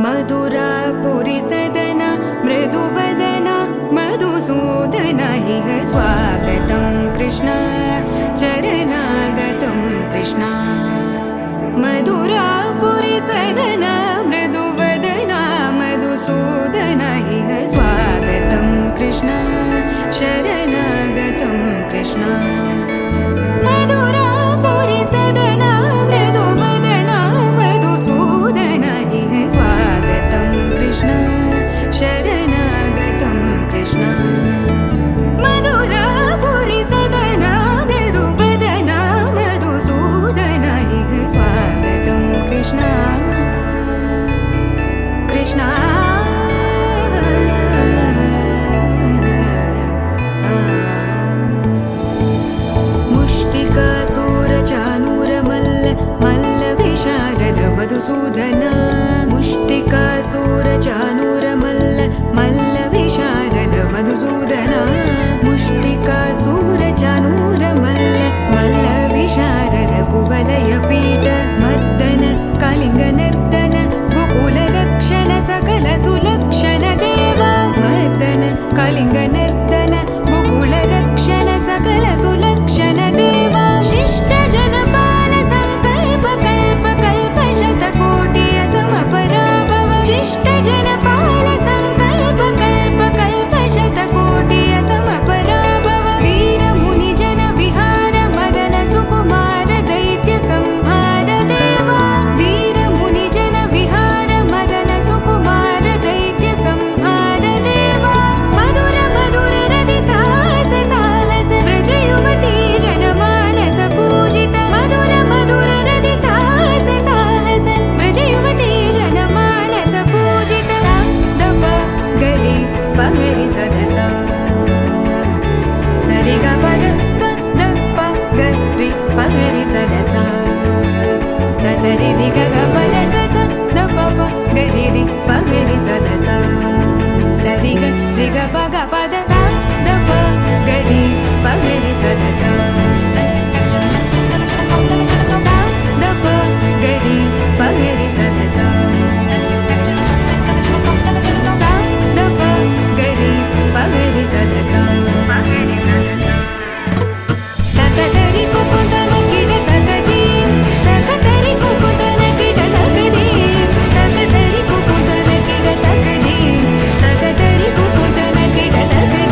मधुरापुरी सदन मृदुवदन मधुसूदन इह स्वागतं कृष्ण चरणागतं कृष्ण मधुरापुरी सदन मृदुवदन मधुसूदन इह स्वागतं कृष्ण शरणागतं कृष्ण मधुरापुरी सदन मृदुवदन मधुसूदन इह स्वागतं कृष्ण शरणागतं कृष्ण मधुरापुरी सदन मृदुवदन मधुसूदन इह स्वागतं कृष्ण कृष्ण मधुसूदन मुष्टिकासुरचाणूरमल्ल मल्ल विशारद मधुसूदन मुष्टिकासुरचाणूरमल्ल मल्ल विशारद कुवलयपीठ मर्दन कलिङ्गनर्दन गोकुलरक्षण सकल सुलक्षण देवा मर्दन कलिङ्गनर्दन गोकुलरक्षण सकल सुलक्षण देवा शिष्ट जनपाल संकल्प कल्प कल्प शतकोटि असमपराभव शिष्ट जनपाल संकल्प कल्प कल्प शतकोटि असमपराभव वीर मुनि जन विहार मदन सुकुमार दैत्य संहार देवा वीर मुनि जन विहार मदन सुकुमार दैत्य संहार देवा मधुर मधुर रति साहस साहस व्रज युवती जनमानस पूजित मधुर मधुर रति साहस साहस व्रज युवती जनमानस पूजित दप गरि पगरि सदस सरि ग पद स द प गरि पगरि सदस स सरि रि ग ग पद स स द प प गरि रि पगरि सदस सरि ग रि ग प ग पद स द प गरि पगरि सदस द प गरि पगरि सदस द प गरि पगरि सदस तकतरि कुकुतन किड तकदी तकतरि कुकुतन किड तकदी तकतरि कुकुतन किड तकदी तकतरि कुकुतन किड तकदी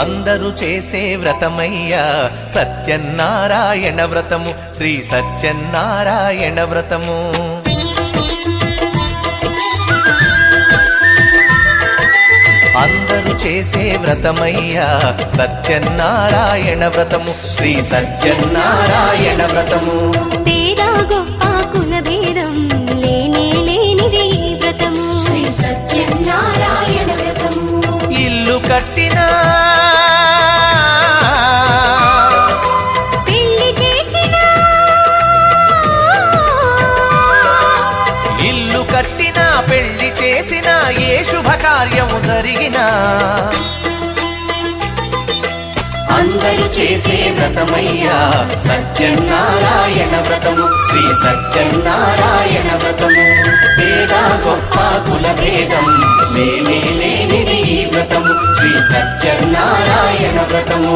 అందరూ చేసే వ్రతమయ్యా సత్యనారాయణ వ్రతము, శ్రీ సత్యనారాయణ వ్రతము. అందరూ చేసే వ్రతమయ్యా సత్యనారాయణ వ్రతము, శ్రీ సత్యనారాయణ వ్రతము. పేద గొప్ప కుల భేదం లేనే లేనిది ఈ వ్రతము, శ్రీ సత్యనారాయణ వ్రతము. ఇల్లు కట్టినా పెళ్లి చేసిన, ఇల్లు కట్టినా పెళ్లి చేసినా ఏ శుభకార్యము జరిగినా అందరూ చేసే వ్రతమయ్యా సత్యనారాయణ వ్రతము, శ్రీ సత్యనారాయణ వ్రతము. పేద గొప్ప కుల భేదం లేనే లేనిది ఈ వ్రతము, శ్రీ సత్యనారాయణ వ్రతము.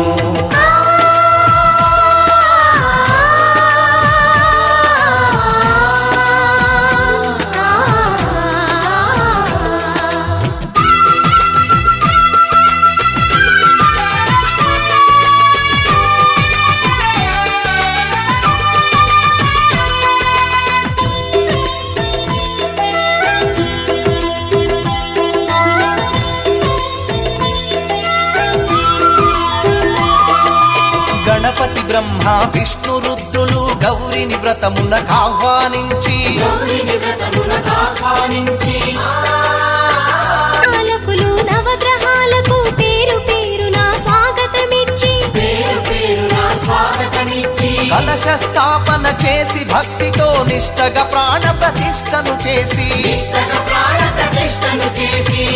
గణపతి బ్రహ్మ విష్ణు రుద్రులు గౌరిని వ్రతమునకు ఆహ్వానించి నాలుకలు నవగ్రహాలకు పేరు పేరున స్వాగతమిచ్చి కలశ స్థాపన చేసి భక్తితో నిష్టగా ప్రాణ ప్రతిష్టను చేసి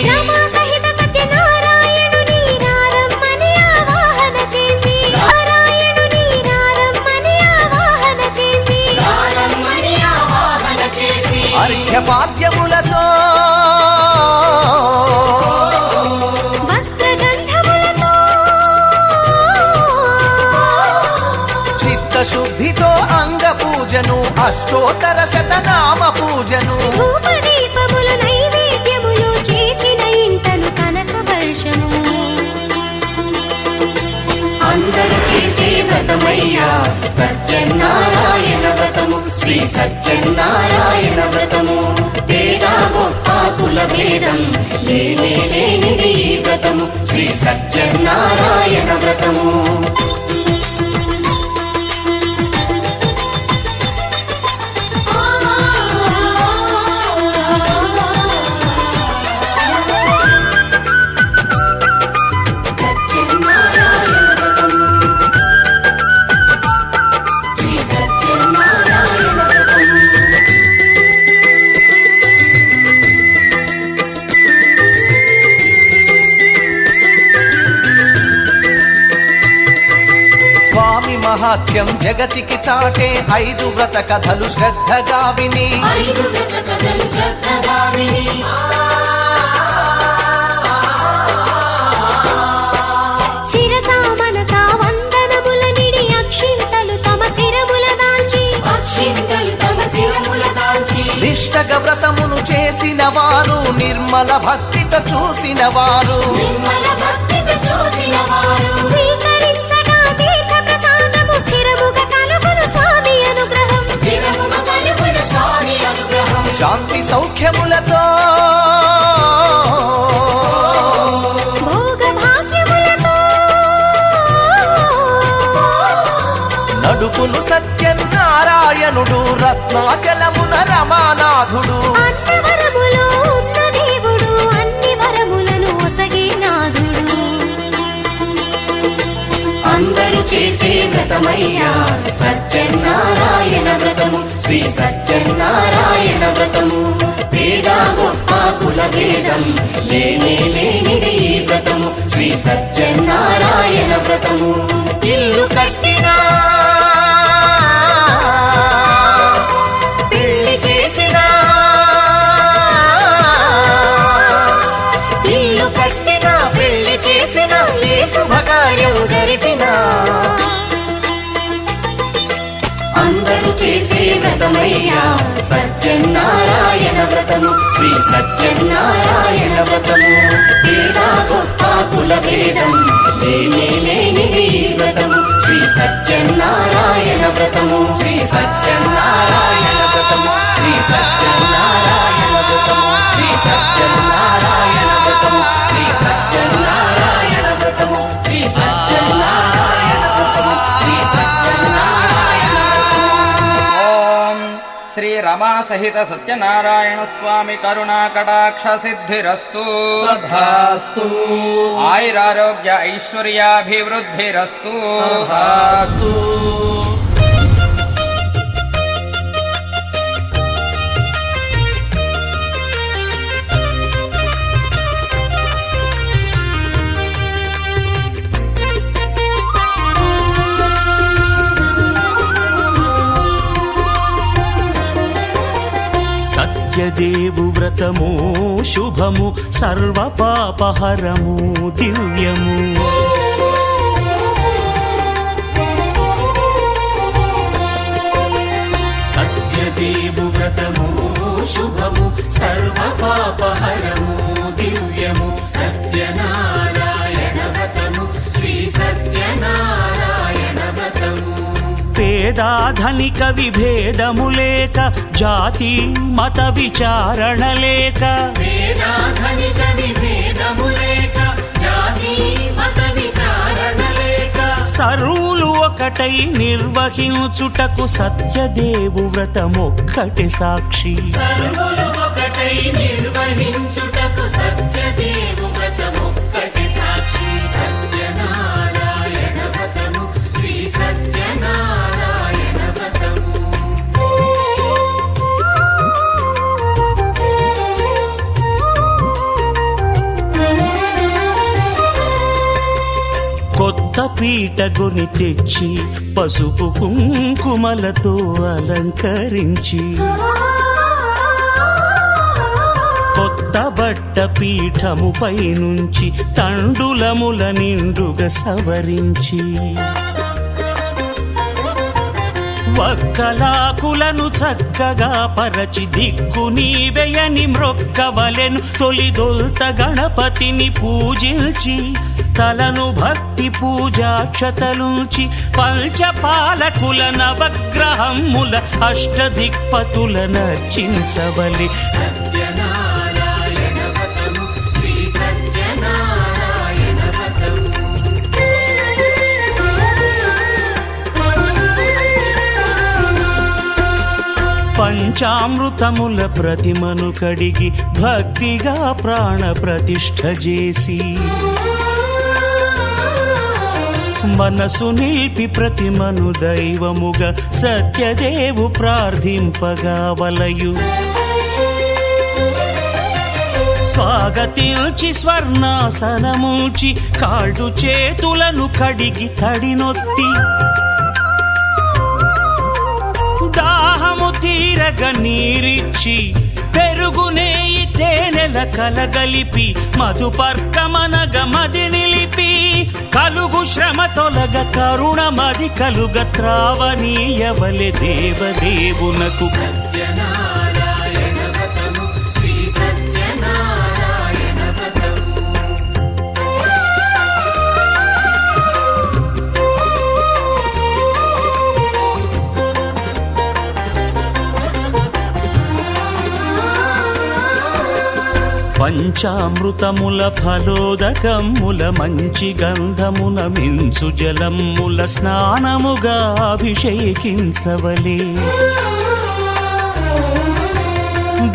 రమా సహిత సత్యనారాయణుని రారమ్మని ఆవాహన చేసి, నారాయణుని రారమ్మని ఆవాహన చేసి అర్ఘ్యపాద్యములతో వస్త్రగంధములతో చిత్తశుద్ధితో అంగ పూజను అష్టోత్తర శతనామ పూజను ధూపదీపములు నైవేద్యములు చేసిన ఇంటను కనక వర్షము. అందరూ చేసే వ్రతమయ్యా సత్యనారాయణ వ్రతము, శ్రీ సత్యనారాయణ వ్రతము. పేద గొప్ప కుల భేదం లేనే లేనిది ఈ వ్రతము, శ్రీ సత్యనారాయణ వ్రతము. స్వామి మహాత్యం జగతికి చాటే 5 వ్రత కథలు శ్రద్ధగా విని శిరసా మనసా వందనముల నిడి అక్షింతలు తమ శిరముల దాల్చి నిష్టగ వ్రతమును చేసిన వారు నిర్మల భక్తితో చూసిన వారు స్వీకరించగా తీర్థ ప్రసాదము స్థిరముగా కలుగును స్వామి అనుగ్రహం. శాంతి సౌఖ్యములతో భోగ భాగ్యములతో నడుపును సత్యనారాయణుడు రత్నాచలమున రమానాథుడు. అన్నవరములో ఉన్న దేవుడు అన్ని వరములను ఒసగే నాథుడు. అందరూ చేసే వ్రతమయ్యా సత్యనారాయణ వ్రతము, శ్రీ సత్యనారాయణ వ్రతము. పేద గొప్ప కుల భేదం లేనే లేనిది ఈ వ్రతము, శ్రీ సత్యనారాయణ వ్రతము. ఇల్లు కట్టినా పెళ్లి చేసినా, ఇల్లు కట్టినా పెళ్లి చేసినా ఏ శుభకార్యం జరిపినా అందరూ చేసే వ్రతమయ్యా సత్యనారాయణ వ్రతము శ్రీ సత్యనారాయణ వ్రతము. పేద గొప్ప కుల భేదం లేనిది ఈ వ్రతము శ్రీ సత్యనారాయణ వ్రతము. శ్రీ సత్యనారాయణ వ్రతము శ్రీ సత్యనారాయణ వ్రతము శ్రీ సత్యనారాయణ వ్రతము శ్రీ సత్యనారాయణ వ్రతము శ్రీ సత్యనారాయణ వ్రతము శ్రీ సత్యనారాయణ వ్రతము. ఓం శ్రీ రమా సహిత సత్యనారాయణ స్వామి కరుణా కటాక్ష సిద్ధిరస్తు. తథాస్తు ఆయురారోగ్య ఐశ్వర్యాభివృద్ధిరస్తు. తథాస్తు. సత్యదేవు వ్రతము శుభము సర్వ పాపహరము దివ్యము. సత్యదేవు వ్రతము శుభము సర్వ పాపహరము దివ్యము. సత్యనారాయణ వ్రతము శ్రీ సత్యనారాయణ వ్రతము. పేదాధనిక విభేదము లేక జాతి మత విచారణ లేక వేదాధనిక విభేదము లేక జాతి మత విచారణ లేక సర్వులు ఒకటై నిర్వహించుటకు సత్యదేవు వ్రతమొక్కటి సాక్షి. సర్వులు ఒకటై నిర్వహించుటకు సత్యదేవు వ్రతమొక్కటి సాక్షి. సత్యనారాయణ వ్రతము శ్రీ సత్యనారాయణ వ్రతము. కొత్త పీటగుని తెచ్చి పసుపు కుంకుమలతో అలంకరించి కొత్త బట్ట పీఠముపై నుంచి తండులముల నిండుగా సవరించి వక్కలాకులను చక్కగా పరచి దిక్కు నీవెయని మ్రొక్కవలెను. తొలిదొల్త గణపతిని పూజించి తలను భక్తి పూజాక్షతలుంచి పంచపాలకుల నవగ్రహముల అష్టదిక్పతుల నర్చించవలె. సత్యనారాయణ వ్రతము శ్రీ సత్యనారాయణ వ్రతము. పంచామృతముల ప్రతిమను కడిగి భక్తిగా ప్రాణ ప్రతిష్ఠ చేసి మనసు నిలిపి ప్రతిమను దైవముగా సత్యదేవు ప్రార్థింపగా వలయు. స్వాగతించి స్వర్ణాసనముంచి కాళ్ళు చేతులను కడిగి తడినొత్తి దాహము తీరగ నీరిచ్చి పెరుగు నేయి తేనెల కలగలిపి మధుపర్కమనగ మది నిలిపి కలుగు శ్రమ తొలగ కరుణ మది కలుగ త్రావనీయవలె దేవదేవునకు. సత్యనారాయణ వ్రతము శ్రీ సత్యనారాయణ వ్రతము. పంచామృతముల ఫలోదకముల మంచి గంధమున మించు జలముల స్నానముగా అభిషేకించవలే.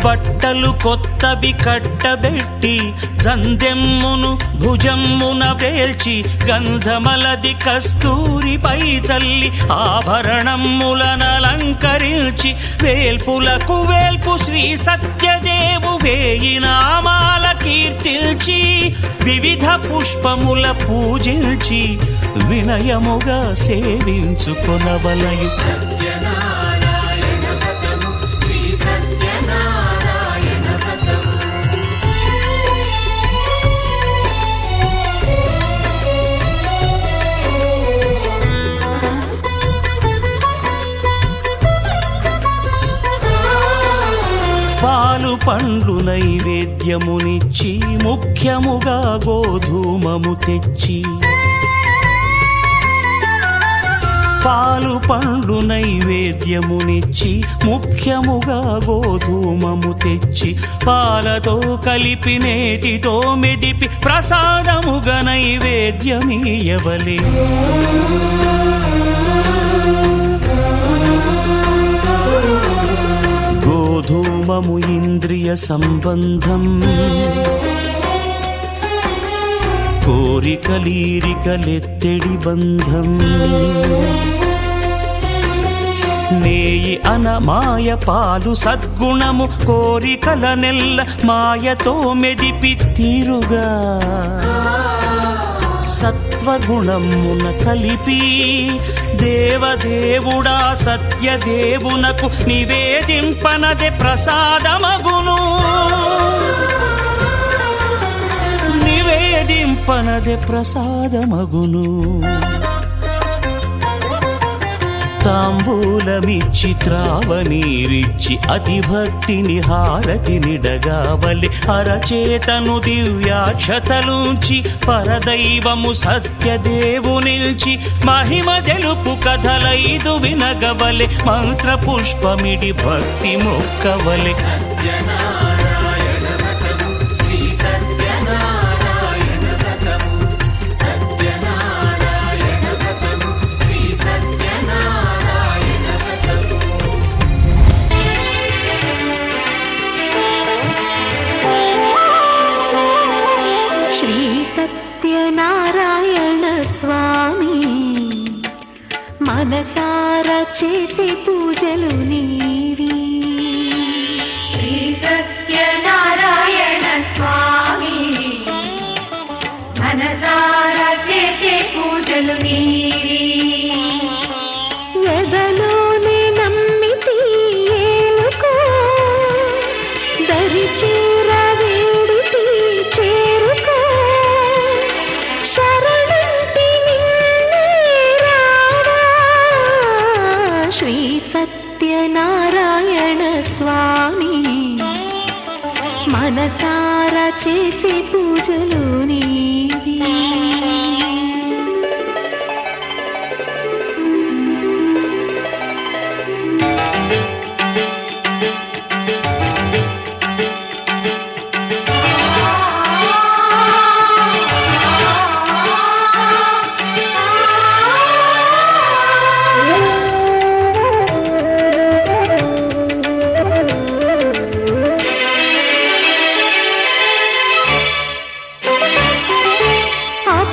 బట్టలు కొత్తవి కట్టబెట్టి జందెమ్మును భుజమ్మున వేల్చి గంధమలది కస్తూరిపై చల్లి ఆభరణములనలంకరించి వేల్పులకు వేల్పు శ్రీ సత్యదేవు వేయి నామాల కీర్తిల్చి వివిధ పుష్పముల పూజించి వినయముగా సేవించుకొనవలయు. సత్యనారాయణ వ్రతము శ్రీ సత్యనారాయణ వ్రతము. పాలు పండ్లు నైవేద్యమునిచ్చి ముఖ్యముగా గోధూమము తెచ్చి పాలు పండ్లు నైవేద్యమునిచ్చి ముఖ్యముగా గోధూమము తెచ్చి పాలతో కలిపి నేతితో మెదిపి ప్రసాదముగా నైవేద్యమీయవలే గోధూమము ఇంద్రియ సంబంధం కోరికలీరికలెత్తెడి బంధం నేయి అనమాయ పాలు సద్గుణము కోరికల నెల్ల మాయతో మెదిపి తీరుగా సత్వగుణమున కలిపి దేవదేవుడా సత్యదేవునకు నివేదింపనదే ప్రసాదమగును నివేదింపనదే ప్రసాదమగును తాంబూలమిచ్చి త్రావనీరిచ్చి అతిభక్తిని హారతినిడగావలి అరచేతను దివ్యాక్షతలుంచి పరదైవము సత్యదేవునిల్చి మహిమ తెలుపు కథలైదు వినగవలె మంత్ర పుష్పమిడి భక్తి మొక్కవలె సత్యనారాయణ వ్రతము శ్రీ సత్యనారాయణ వ్రతము సత్యనారాయణ వ్రతము శ్రీ సత్యనారాయణ వ్రతము శ్రీ సత్యనారాయణ స్వామి మనసారా చేసే పూజలు నీవి శ్రీ సత్యనారాయణ స్వామి మనసారా చేసే పూజలు నీవి ఎదలోనే నమ్మితి ఏలుకో దరి చేర వేడితి చేరుకో శరణంటి నిన్నే రావా శ్రీ సత్యనారాయణ స్వామి మనసారా చేసే పూజలు నీవి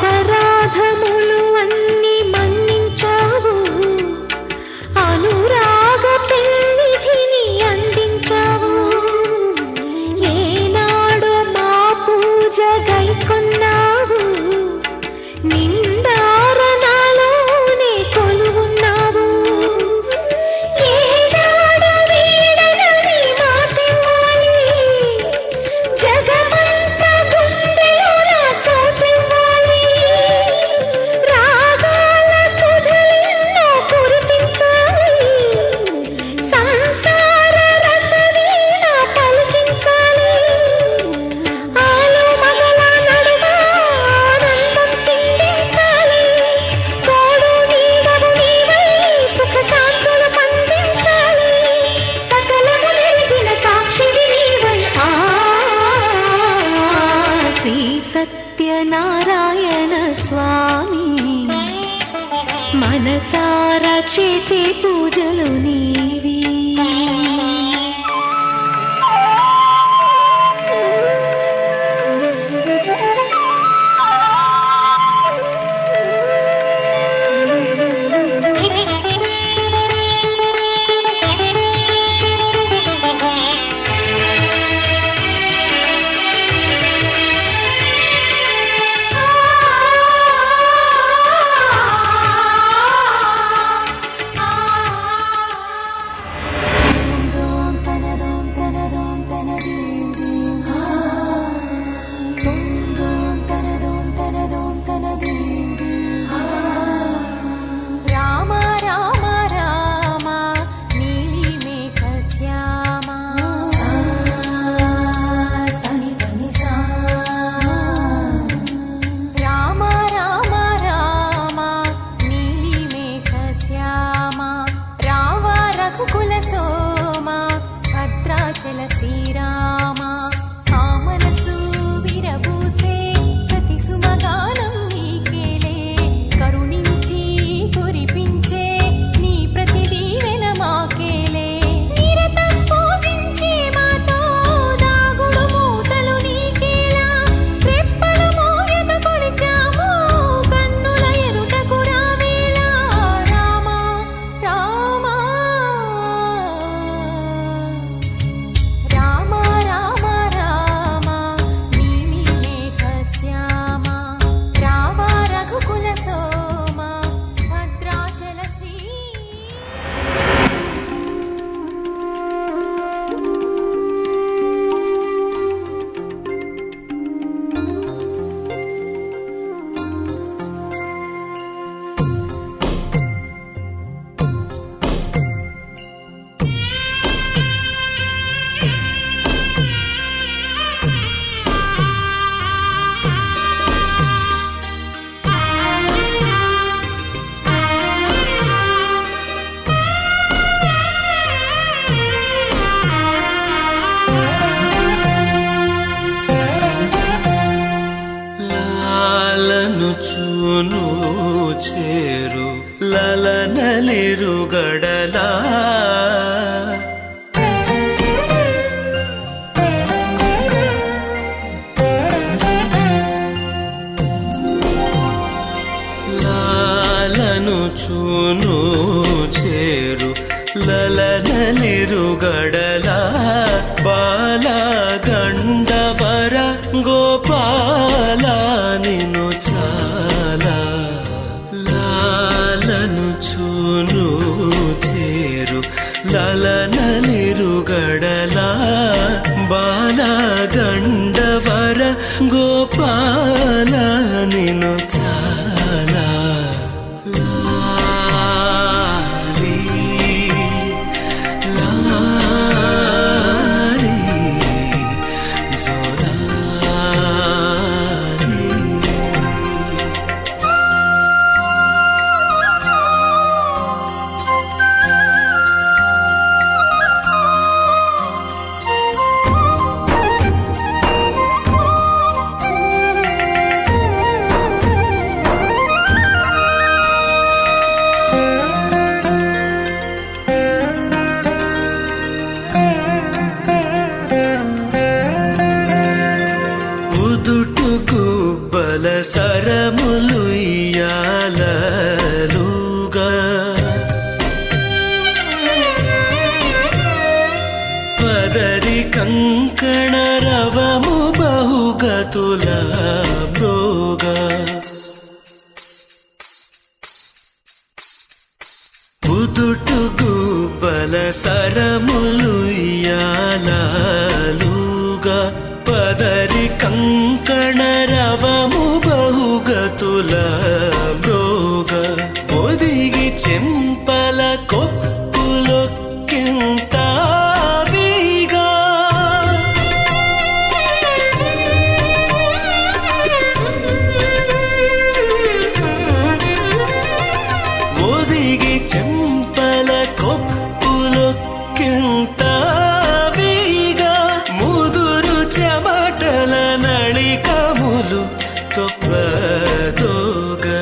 అపరాధములు అన్ని మన్నించావు అనురాగ పెన్నిధిని అందించావు ఏనాడు మా పూజ గైకొన్నావు నిందారణలోనే కొలువున్నావు ఏనాడు వీడనని మాటివ్వాలి జగమంత గుండెలోన చోటివ్వాలి రాగాల సుధలెన్నో కురిపించాలి సంసార రసవీణ పలికించాలి ఆలు మగల నడుమ ఆనందం చిందించాలి తోడు నీడవు నీవై సుఖ శాంతులు పండించాలి సకలము నెరిగిన సాక్షివి నీవై శ్రీ సత్యనారాయణ స్వామి మనసారా చేసే పూజలు నీవి శ్రీరామ ఆ మనసు విరబూసే ప్రతి సుమగానం నీకేలే కరుణించి కురిపించే నీ ప్రతి దీవెన మాకేలే నిరతం పూజించే మాతో దాగుడు మూతలు నీకేలా రెప్పలు మోయక కొలిచాము కన్నుల ఎదుటకు రావేలా రామ రామ రామ రామ రామ నీలి మేఘ శ్యామ రామ రఘుకుల సోమ భద్రాచల శ్రీ లాలను చూను చేరు లలనలిరుగడలా లాలను చూను చేరు లలనలిరుగడలా బాల గండవర గోపాల నిను చాలా లాలను చూను చేరు లలనలిరుగడలా బాల గండవర గోపాల నిను చాలా లాలి లాలి జోలాలి ఉదుటు గుబ్బల సరములు ఇయ్యాలలుగా పదరి కంకణ రవము బహుగతుల బ్రోగా ఉదుటు గుబ్బల సరములు ఇయ్యాలలుగా పదరి కంకణ రవము బహుగతుల బ్రోగ ఒదిగి చెంపల కొప్పులొక్కింత వీగా ఒదిగి చెంపల కొప్పులొక్కింత వీగా ముదురు చెమటల నళికములు తొప్పదోగా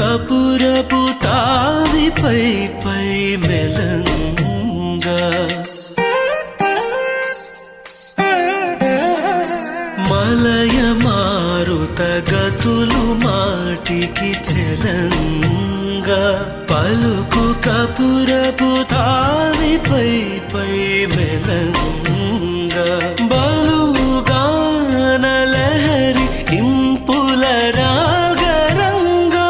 కపురపు తావిపై పై మెలంగా మలయ మారుత గతులు మాటికి చెలంగా పలుకు కపురపు తావిపై పై మెలంగా బలుగాన లహరి ఇంపుల రాగరంగా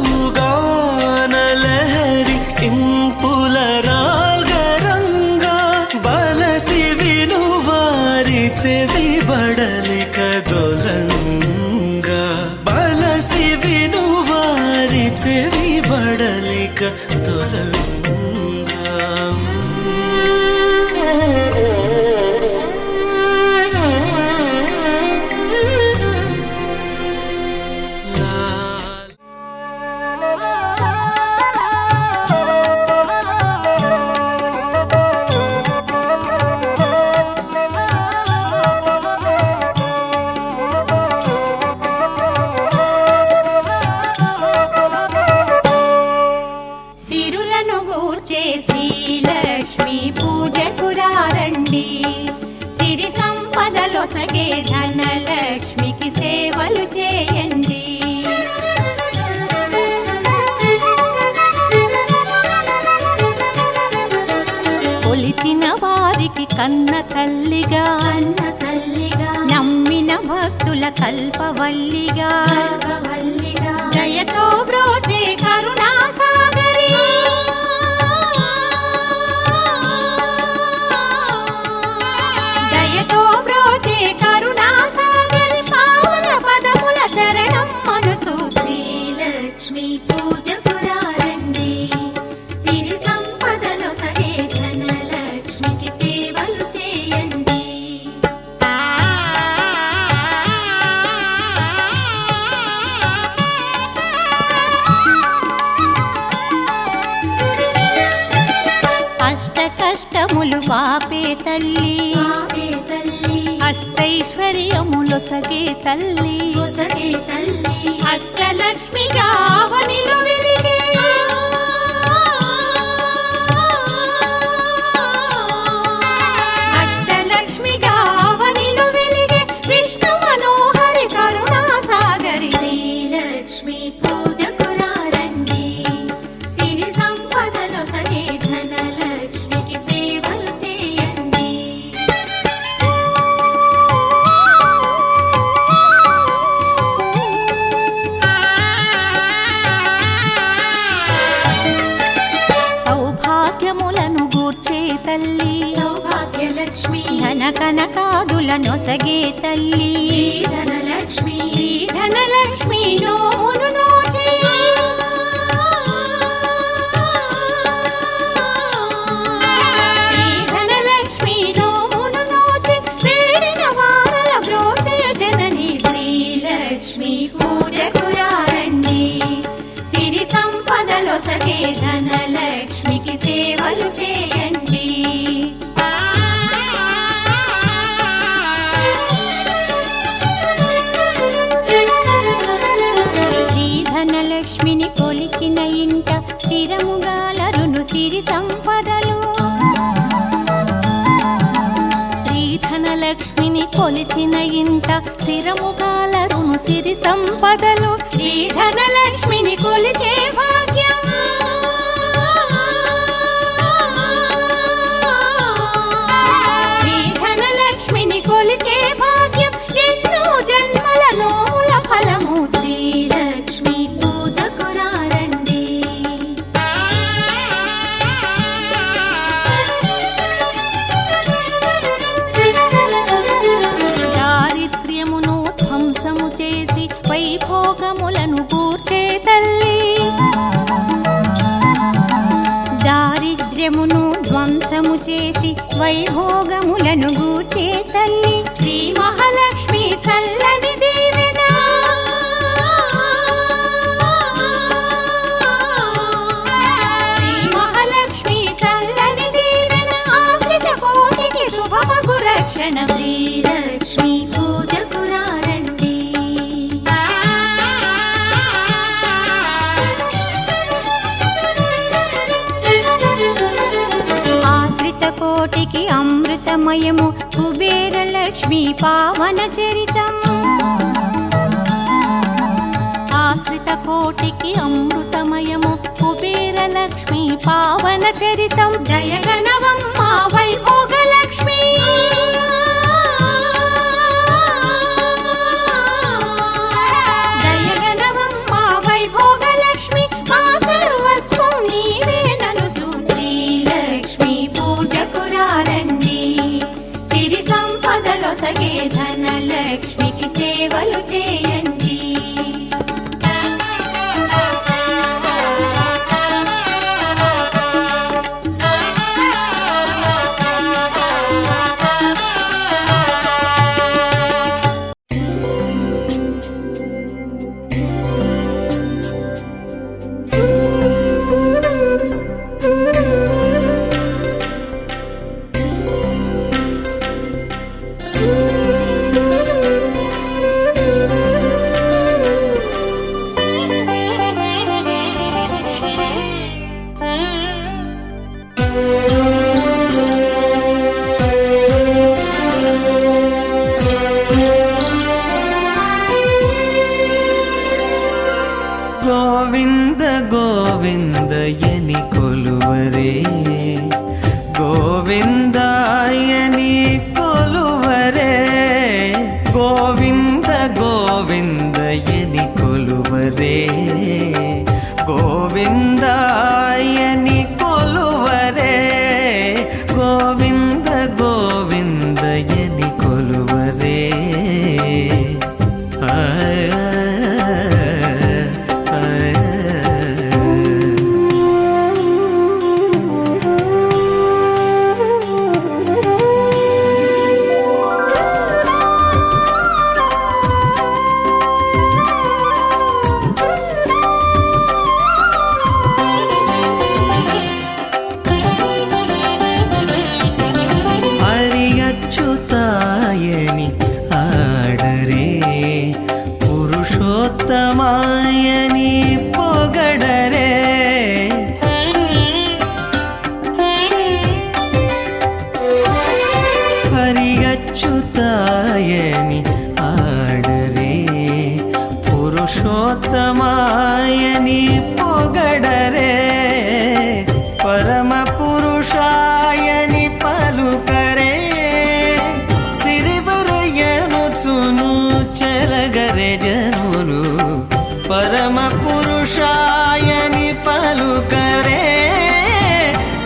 బలుగాన లహరి ఇంపుల రాగరంగా బలసి వినువారి చెవి బడలిక దొలంగా బలసి వినువారి చెవి బడలిక దొలంగా సిరులను గూర్చే శ్రీలక్ష్మి పూజకురారండి సిరి సంపదలొసగే ధనలక్ష్మికి సేవలు చేయండి కొలిచిన వారికి కన్న తల్లిగా నమ్మిన భక్తుల కల్పవల్లిగా దయతో బ్రోచే కరుణా సాగరి దయతో బ్రోచే కరుణా సాగరి పావన పదముల శరణం మనుచు శ్రీలక్ష్మి పూజకురారండి సిరి సంపదలొసగే ధనలక్ష్మికి సేవలు చేయండి అష్ట కష్టములు పాపే తల్లి అష్టైశ్వర్యములొసగే తల్లి అష్టలక్ష్మిగా అవనిలో వెలిగే అష్టలక్ష్మిగా అవనిలో వెలిగే విష్ణు మనోహరి కరుణా సాగరి శ్రీలక్ష్మి పూజకురారండి సిరి సంపదలొసగే ధనలక్ష్మికి సేవలు చేయండి సౌభాగ్యములను గూర్చే తల్లి సౌభాగ్యలక్ష్మి ధన కనకాదులనొసగే తల్లి ధనలక్ష్మి నోమును నోచే ధనలక్ష్మి నోమును నోచే వేడిన వారల బ్రోచే జనని శ్రీలక్ష్మి పూజకురారండి సిరి సంపదలొసగే ధనలక్ష్మికి సేవలు చేయండి శ్రీధనలక్ష్మిని కొలిచిన ఇంట స్థిరముగాలరును సిరి సంపదలు శ్రీధనలక్ష్మిని కొలిచిన ఇంట స్థిరముగాలరును సిరి సంపదలు శ్రీధనలక్ష్మిని కొలిచే భాగ్యం శ్రీధనలక్ష్మిని కొలిచే భాగ్యం ఎన్నో జన్మల నోముల ఫలము శ్రీలక్ష్మి పూజకురారండి దారిద్ర్యమును ధ్వంసము చేసి వైభోగములను గూర్చే తల్లి దారిద్ర్యమును ధ్వంసము చేసి వైభోగములను గూర్చే తల్లి శ్రీ మహాలక్ష్మి చల్లని దీవెన శ్రీ మహాలక్ష్మి చల్లని దీవెన ఆశ్రిత కోటికి అమృతమయము కుబేర లక్ష్మీ పావన చరితం ఆశ్రిత కోటికి అమృతమయము కుబేర లక్ష్మీ పావన చరితం జయ గణవమ్మ వైభోగ లక్ష్మీ జయ గణవమ్మ వైభోగ లక్ష్మి మా సర్వస్వం నీవే నను చూసి లక్ష్మీ పూజకు రండి సిరి సంపదలో సగే ధన లక్ష్మికి సేవలు చేయండి ಗೋವಿಂದ ಗೋವಿಂದ ಎನಿ ಕೊಲುವರೇ ಗೋವಿಂದ ಎನಿ ಕೊಲುವರೇ ಗೋವಿಂದ ಗೋವಿಂದ ಎನಿ ಕೊಲುವರೇ ಗೋವಿಂದ ಎನಿ ಕೊಲುವರೇ ಗೋವಿಂದ ಗೋವಿಂದ ಎನಿ ಕೊಲುವರೇ అచ్యుతాయని ఆడరే పురుషోత్తమాయని పొగడరే హరి అచ్యుతాయని ఆడరే పురుషోత్తమాయని పొగడరే పరమ పురుషాయని పలుకరే చెలగరే జనులు పరమ పురుషాయని పలుకరే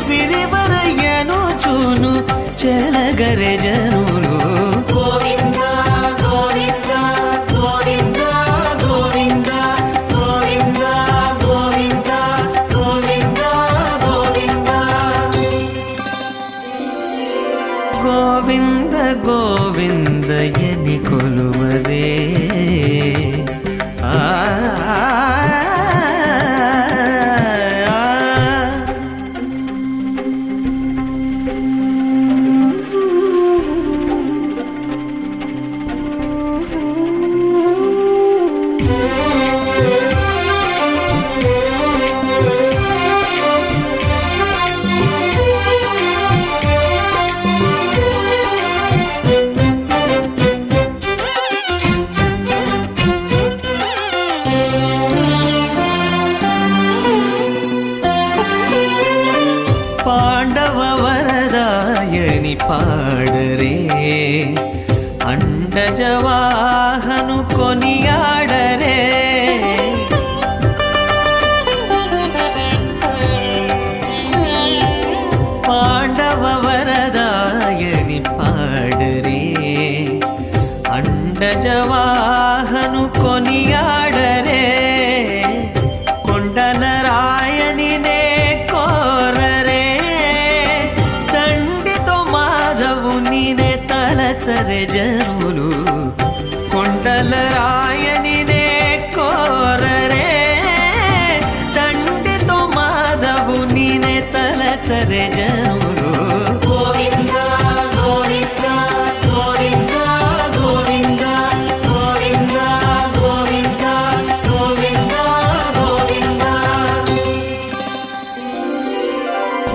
సిరివరయ్యను చూను చెలగరే జనులు గోవింద గోవింద గోవింద గోవింద గోవింద గోవింద గోవింద గోవింద గోవింద గోవింద ఎని కొలువరే పాండవ వరదాయని పాడరే అండజవాహను కొనియాడరే పాండవ వరదాయని పాడరే అండజవాహను కొనియాడరే కొండల రాయని నే కోరరే తండ్రితో మాధవుని నే తలచరే జనులు కొండల రాయని నే కోరరే తండ్రితో మాధవుని నే తలచరే జనులు గోవింద గోవింద గోవింద గోవింద గోవింద గోవింద గోవింద గోవింద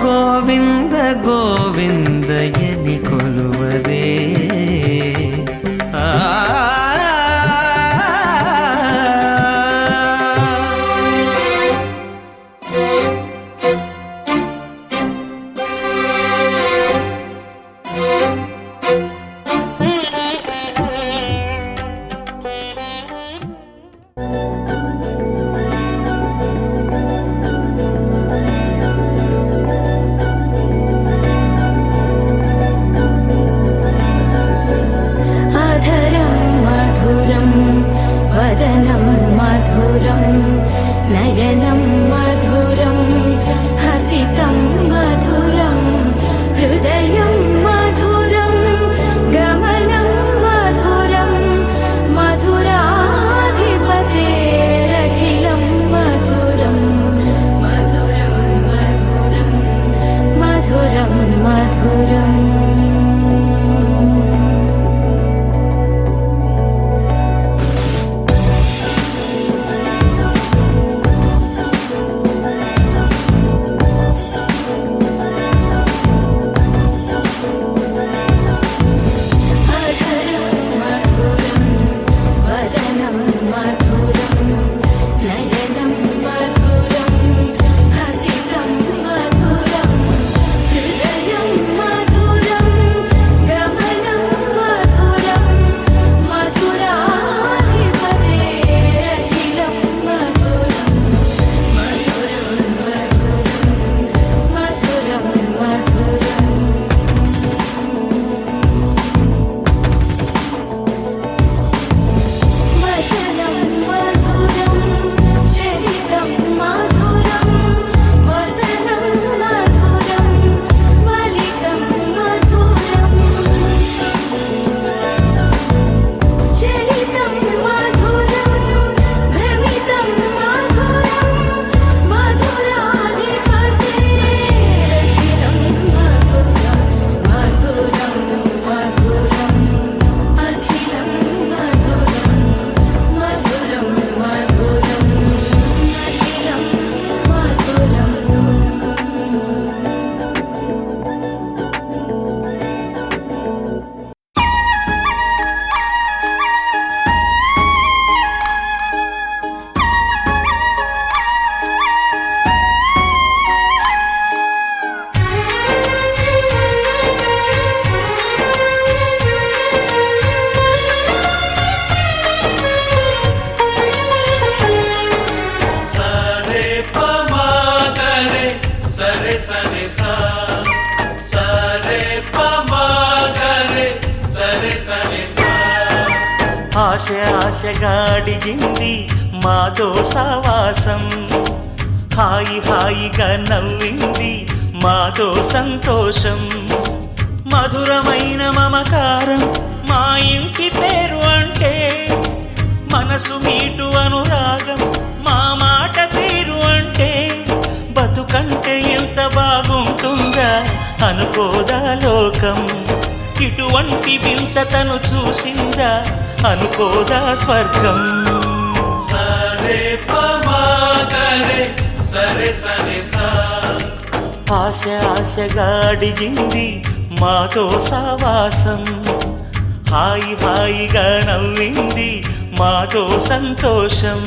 గోవింద గోవిందయని కొలువరే अधरं मधुरं वदनं मधुरं नयनं मधुरं हसितं मधुरं हृदयं मधुरं गमनं मधुरं मधुराधिपतेरखिलं मधुरं मधुरं मधुरं मधुरं मधुरम् अधरं मधुरं वदनं मधुरं नयनं मधुरं हसितं मधुरं हृदयं मधुरं गमनं मधुरं मधुराधिपतेरखिलं मधुरं मधुरं मधुरं मधुरं वचनं मधुरं चरितं मधुरं वसनं मधुरं वलितं मधुरं चरितं मधुरं भ्रमितं मधुरं मधुराधिपतेरखिलं मधुरं मधुरं मधुरम् अखिलं मधुरं मधुरं मधुरम् अखिलं मधुरम् సరే పమాగరే సరే సరే సా సరే పమాగరే సరే సరే సా ఆశ ఆశగా అడిగింది మాతో సావాసం హాయి హాయిగా నవ్వింది మాతో సంతోషం మధురమైన మమకారం మా ఇంటి పేరు అంటే మనసు మీటు అనురాగం మా మాట తీరు అంటే బతుకంటే ఎంత బాగుంటుందా అనుకోదా లోకం ఇటువంటి వింత తను చూసిందా అనుకోదా స్వర్గం సరే పమాగరే సరే సరే సా ఆశ ఆశగా అడిగింది మాతో సావాసం హాయి హాయిగా నవ్వింది మాతో సంతోషం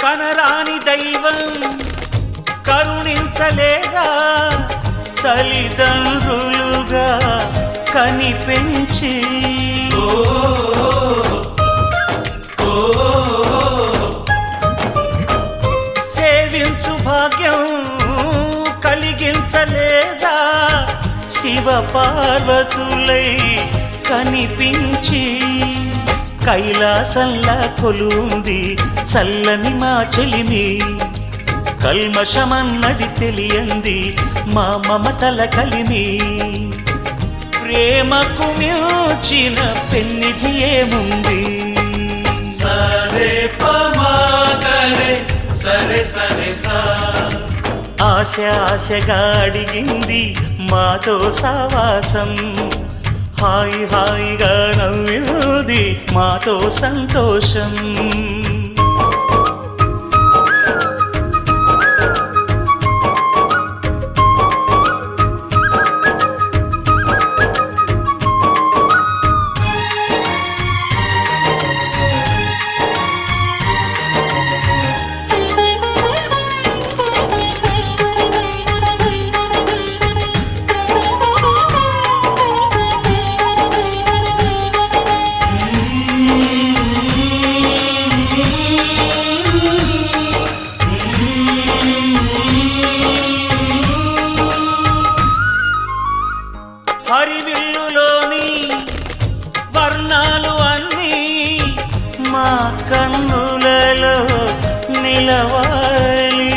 కనరాని దైవం కరుణించలేగా తల్లిదండ్రులుగా కనిపెంచి సేవించు భాగ్యం కలిగించలేదా శివ పార్వతులై కనిపించి కైలాసంలా కొలుంది చల్లని మా చెలిమి కల్మషమన్నది తెలియంది మా మమతల కలిమి ప్రేమకు మించిన పెన్నిధి ఏముంది? సరే పమాగరే సరే సరే సా ఆశ ఆశగా అడిగింది మాతో సావాసం, హాయి హాయిగా నవ్వింది మాతో సంతోషం. హరివిల్లులోని వర్ణాలు అన్నీ మా కన్నులలో నిలవాలి.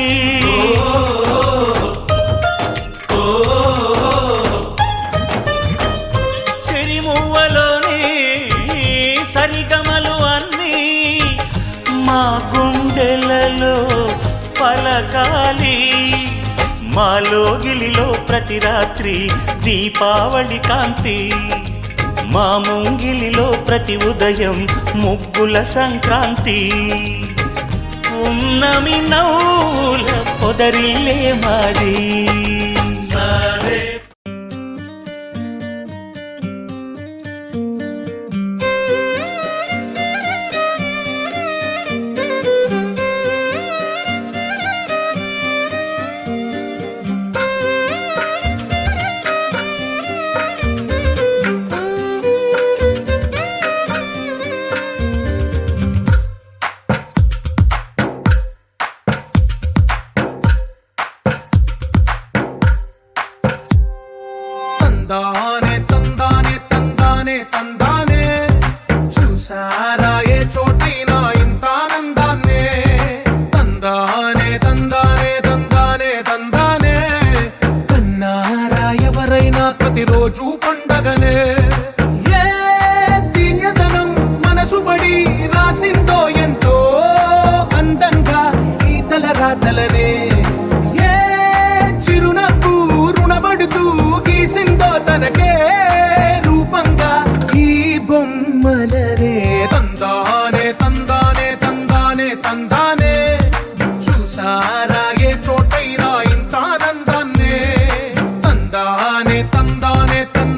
సిరిమువ్వలోని సరిగమలు అన్నీ మా గుండెలలో పలకాలి. మాలో గిలిలో ప్రతి రాత్రి దీపావళి కాంతి, మా ముంగిలిలో ప్రతి ఉదయం ముగ్గుల సంక్రాంతి. ఉన్నమి నవ్వుల పొదరిల్లే మాది. సరే తందానే తందానే తందానే తందానే చూసారా ఏ చోటైనా ఇంత ఆనందాన్నే. తందానే తందానే తందానే తందానే కన్నారా ఎవరైనా ప్రతిరోజు పండగనే. ఏ తీయదనం మనసు పడి రాసిందో ఎంతో అందంగా ఈ తల రాతలనే. ఏ చిరునవ్వు రుణపడుతూ గీసిందో తనకే రూపంగా ఈ బొమ్మలనే. తందానే తందానే తందానే తందానే చూసారా ఏ చోటైనా ఇంత ఆనందాన్నే. తందానే తందానే తందానే